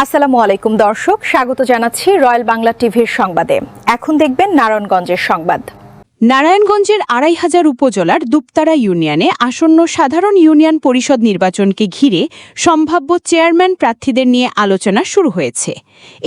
আসসালামু আলাইকুম দর্শক, স্বাগত জানাচ্ছি রয়্যাল বাংলা টিভির সংবাদে। এখন দেখবেন নারায়ণগঞ্জের সংবাদ। নারায়ণগঞ্জের ২৫০০ উপজেলার দুপতারা ইউনিয়নে আসন্ন সাধারণ ইউনিয়ন পরিষদ নির্বাচনকে ঘিরে সম্ভাব্য চেয়ারম্যান প্রার্থীদের নিয়ে আলোচনা শুরু হয়েছে।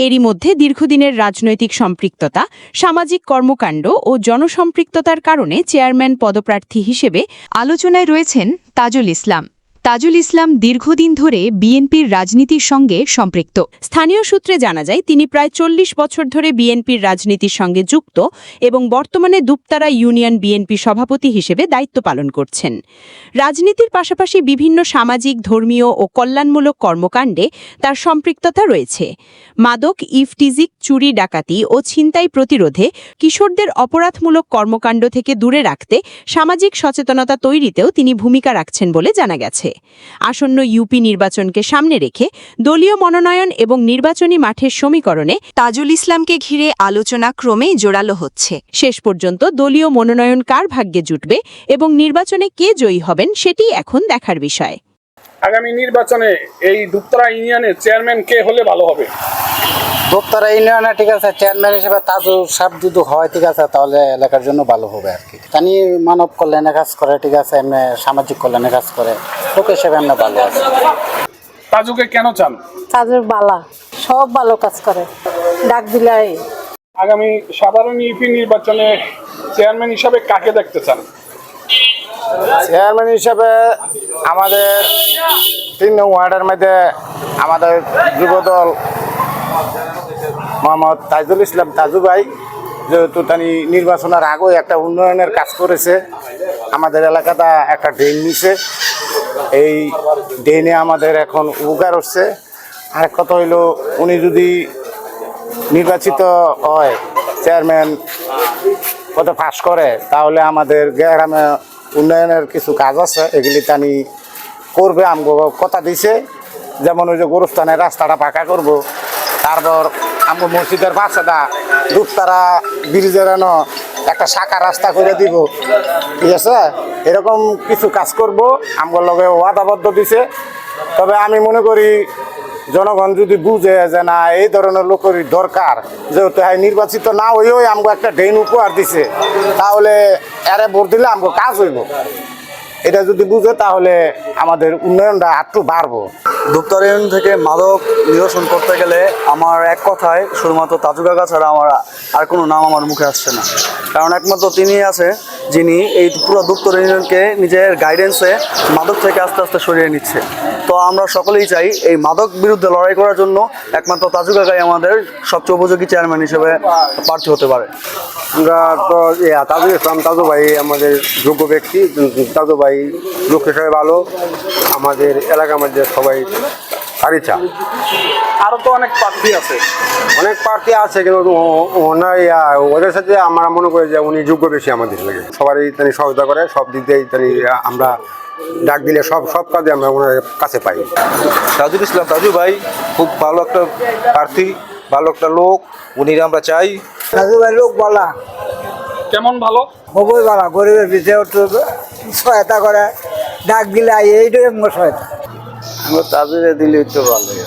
এরই মধ্যে দীর্ঘদিনের রাজনৈতিক সম্পৃক্ততা, সামাজিক কর্মকাণ্ড ও জনসম্পৃক্ততার কারণে চেয়ারম্যান পদপ্রার্থী হিসেবে আলোচনায় রয়েছেন তাজুল ইসলাম। তাজুল ইসলাম দীর্ঘদিন ধরে বিএনপির রাজনীতির সঙ্গে সম্পৃক্ত। স্থানীয় সূত্রে জানা যায় তিনি প্রায় ৪০ বছর ধরে বিএনপির রাজনীতির সঙ্গে যুক্ত এবং বর্তমানে দুপতারা ইউনিয়ন বিএনপি সভাপতি হিসেবে দায়িত্ব পালন করছেন। রাজনীতির পাশাপাশি বিভিন্ন সামাজিক, ধর্মীয় ও কল্যাণমূলক কর্মকাণ্ডে তার সম্পৃক্ততা রয়েছে। মাদক, ইফটিজিক, চুরি, ডাকাতি ও ছিনতাই প্রতিরোধে, কিশোরদের অপরাধমূলক কর্মকাণ্ড থেকে দূরে রাখতে সামাজিক সচেতনতা তৈরিতেও তিনি ভূমিকা রাখছেন বলে জানা গেছে। আসন্ন ইউপি নির্বাচনকে সামনে রেখে দলীয় মনোনয়ন এবং নির্বাচনী মাঠের সমীকরণে তাজুল ইসলামকে ঘিরে আলোচনা ক্রমেই জোরালো হচ্ছে। শেষ পর্যন্ত দলীয় মনোনয়ন কার ভাগ্যে জুটবে এবং নির্বাচনে কে জয়ী হবেন সেটি এখন দেখার বিষয়। আগামী নির্বাচনে এই দুপতারা ইউনিয়নের চেয়ারম্যান কে হলে ভালো হবে? দুপতারা ইউনিয়নে ঠিক আছে, চেয়ারম্যান হিসেবে তাজুল সাহেব যদি হয় ঠিক আছে, তাহলে এলাকার জন্য ভালো হবে আর কি। তিনি মানব কল্যাণে কাজ করে, ঠিক আছে, এমনি সামাজিক কল্যাণে কাজ করে, লোক হিসেবে এমনি ভালো আছে। তাজুকে কেন চান? তাজুল বালা, সব ভালো কাজ করে, ডাক দিলাই। আগামী সাধারণ ইউপি নির্বাচনে চেয়ারম্যান হিসাবে কাকে দেখতে চান? চেয়ারম্যান হিসাবে আমাদের ৩ নং ওয়ার্ডের মধ্যে আমাদের যুবদল মোহাম্মদ তাজুল ইসলাম তাজু ভাই, যেহেতু তিনি নির্বাচনের আগেও একটা উন্নয়নের কাজ করেছে, আমাদের এলাকাটা একটা ড্রেন নিছে, এই ড্রেনে আমাদের এখন উপকার হচ্ছে। আরেক কথা হইল, উনি যদি নির্বাচিত হয়, চেয়ারম্যান পদে পাস করে, তাহলে আমাদের গ্রামে উন্নয়নের কিছু কাজ আছে, এগুলি তিনি করবে, আমগো কথা দিছে। যেমন ওই যে গোরস্থানের রাস্তাটা পাকা করব, তারপর আমগো মসজিদের পাশেটা দুপতারা ব্রিজের একটা শাখা রাস্তা করে দিব, ঠিক আছে, এরকম কিছু কাজ করব, আমগোর লগে ওয়াদাবদ্ধ দিছে। তবে আমি মনে করি জনগণ যদি বুঝে যে না, এই ধরনের লোকেরই দরকার, যেহেতু নির্বাচিত না হইও আমগো একটা ড্রেন উপহার দিছে, তাহলে এরে ভোট দিলে আমগো কাজ হইব, এটা যদি বুঝে তাহলে আমাদের উন্নয়নটা একটু বাড়বো। দুপতারা ইউনিয়ন থেকে মাদক নিরসন করতে গেলে আমার এক কথায় শুধুমাত্র তাজু কাকা ছাড়া আর কোনো নাম আমার মুখে আসছে না। কারণ একমাত্র তিনি আছে যিনি এই পুরো দুপতারা ইউনিয়নকে নিজের গাইডেন্সে মাদক থেকে আস্তে আস্তে সরিয়ে নিচ্ছে। তো আমরা সকলেই চাই এই মাদক বিরুদ্ধে লড়াই করার জন্য একমাত্র তাজু কাকাই আমাদের সবচেয়ে উপযোগী চেয়ারম্যান হিসেবে প্রার্থী হতে পারে। আমরা তো তাজুল ইসলাম তাজু ভাই আমাদের যোগ্য ব্যক্তি, তাজু ভাই লোক হিসেবে ভালো, আমাদের এলাকার মধ্যে সবাই আরিচা। আরো তো অনেক প্রার্থী আছে, কিন্তু ওদের সাথে আমরা মনে করি যে উনি যোগ্য বেশি আমাদের লাগে, সবারই তিনি সহায়তা করে, সব দিক দিয়েই তিনি আমরা ডাক দিলে সব কাজে আমরা ওনার কাছে পাই। তাজুল ইসলাম তাজু ভাই খুব ভালো একটা প্রার্থী, ভালো একটা লোক, উনি আমরা চাই। তাজু ভাই লোক বলা, কেমন ভালো? খুবই ভালো, গরিবের ভিতরে সহায়তা করে, ডাক দিলে এইটাই সহায়তা। আমরা তাজুরে দিলে একটু ভালোই,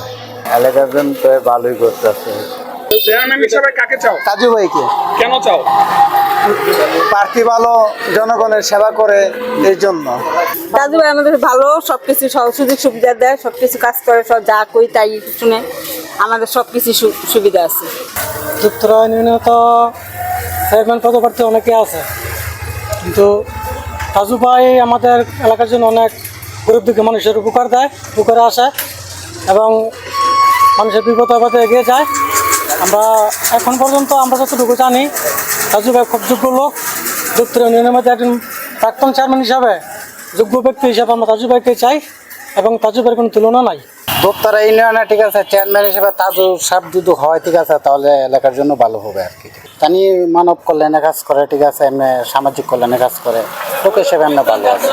এলাকার জন্য তো ভালোই করতেছে। চেয়ারম্যান হিসাবে কাকে চাও? তাজু ভাইকে। কেন চাও? প্রার্থী ভালো, জনগণের সেবা করে, এই জন্য। তাজু ভাই আমাদের ভালো, সবকিছু সুযোগ সুবিধা দেয়, সবকিছু কাজ করে, সব যা কই তাই শুনে, আমাদের সবকিছু সুবিধা আছে। দুপতারা ইউনিয়নে তো চেয়ারম্যান পদপ্রার্থী অনেকে আছে, কিন্তু তাজু ভাই আমাদের এলাকার জন্য অনেক গরিব দুঃখী মানুষের উপকার দেয়, উপকারে আসে এবং মানুষের বিপদ আপদে এগিয়ে যায়। আমরা এখন পর্যন্ত আমরা যতটুকু জানি, তাজু ভাই খুব যোগ্য লোক। দুপতারা ইউনিয়নের মধ্যে একজন প্রাক্তন চেয়ারম্যান হিসাবে, যোগ্য ব্যক্তি হিসাবে আমরা তাজু ভাইকে চাই এবং তাজু ভাইয়ের কোনো তুলনা নাই। দুপতারা ইউনিয়নে ঠিক আছে, চেয়ারম্যান হিসেবে তাজুল সাহেব যদি হয়, ঠিক আছে, তাহলে এলাকার জন্য ভালো হবে আর কি। তিনি মানব কল্যাণে কাজ করে, ঠিক আছে, এমনি সামাজিক কল্যাণে কাজ করে, লোক হিসেবে এমনি ভালো আছে।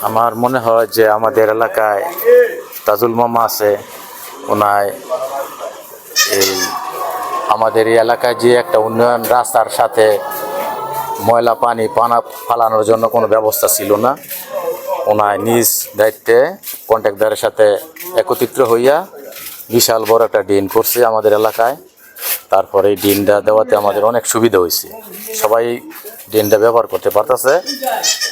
আমার মনে হয় যে আমাদের এলাকায় তাজুল মামা আছে, ওনায় এই আমাদের এই এলাকায় যে একটা উন্নয়ন, রাস্তার সাথে ময়লা পানি ফালানোর জন্য কোনো ব্যবস্থা ছিল না, ওনায় নিজ দায়িত্বে কন্ট্রাক্টরের সাথে একত্রিত হইয়া বিশাল বড় একটা ড্রেন করছে আমাদের এলাকায়। তারপরে এই ড্রেনটা দেওয়াতে আমাদের অনেক সুবিধা হয়েছে, সবাই ড্রেনটা ব্যবহার করতে পারতেছে,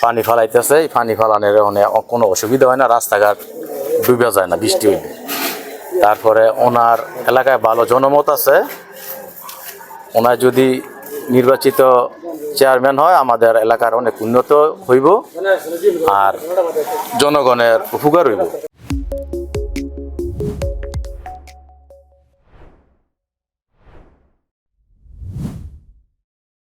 পানি ফালাইতেছে। এই পানি ফালানোর অনেক কোনো অসুবিধা হয় না, রাস্তাঘাট ডুবে যায় না বৃষ্টি হইলে। তারপরে ওনার এলাকায় ভালো জনমত আছে, ওনার যদি নির্বাচিত চেয়ারম্যান হয় আমাদের এলাকার অনেক উন্নত হইব আর জনগণের উপকার হইব।